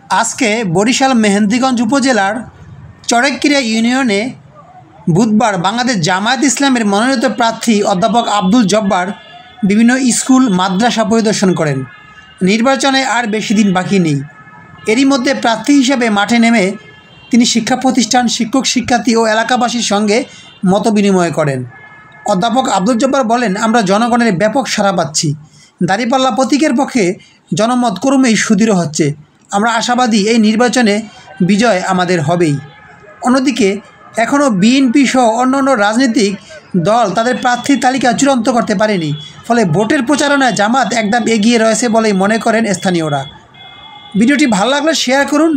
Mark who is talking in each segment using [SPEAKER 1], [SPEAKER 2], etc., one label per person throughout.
[SPEAKER 1] আজকে বরিশাল মেহেন্দিগঞ্জ উপজেলার চড়ককিরা ইউনিয়নে বুধবার বাংলাদেশ জামায়াত ইসলামের মনোনীত প্রার্থী অধ্যাপক আব্দুল জব্বার বিভিন্ন স্কুল মাদ্রাসা পরিদর্শন করেন। নির্বাচনে আর বেশি দিন বাকি নেই। এরই মধ্যে প্রার্থী হিসেবে মাঠে নেমে তিনি শিক্ষা প্রতিষ্ঠান, শিক্ষক শিক্ষার্থী ও এলাকাবাসীর সঙ্গে মতবিনিময় করেন। অধ্যাপক আব্দুল জব্বার বলেন, আমরা জনগণের ব্যাপক সাড়া পাচ্ছি। দাঁড়িপাল্লা প্রতীকের পক্ষে জনমত ক্রমেই সুদৃঢ় হচ্ছে। আমরা আশাবাদী এই নির্বাচনে বিজয় আমাদের হবেই। অন্যদিকে এখনও বিএনপি সহ অন্যান্য রাজনৈতিক দল তাদের প্রার্থীর তালিকা চূড়ান্ত করতে পারেনি। ফলে ভোটের প্রচারণায় জামাত একদম এগিয়ে রয়েছে বলেই মনে করেন স্থানীয়রা। ভিডিওটি ভালো লাগলে শেয়ার করুন,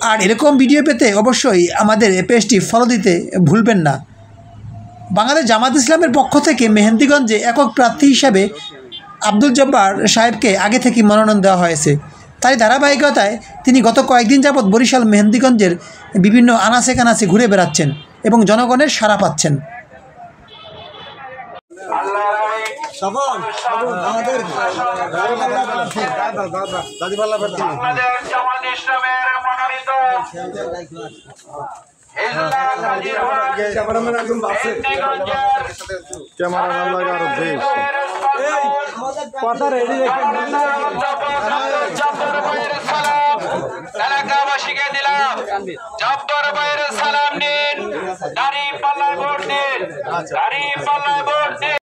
[SPEAKER 1] আর এরকম ভিডিও পেতে অবশ্যই আমাদের পেজটি ফলো দিতে ভুলবেন না। বাংলাদেশ জামাত ইসলামের পক্ষ থেকে মেহেন্দিগঞ্জে একক প্রার্থী হিসাবে আব্দুল জব্বার সাহেবকে আগে থেকে মনোনয়ন দেওয়া হয়েছে। তাই ধারাবাহিকতায় তিনি গত কয়েকদিন যাবৎ বরিশাল মেহেন্দিগঞ্জের বিভিন্ন আনাচে কানাচে ঘুরে বেড়াচ্ছেন এবং জনগণের সাড়া পাচ্ছেন।
[SPEAKER 2] এলাকাবাসীকে দিলাম জব্বার ভাইয়ের সালাম নিন, দাঁড়িপাল্লায় ভোট দিন, দাঁড়িপাল্লায় ভোট দিন।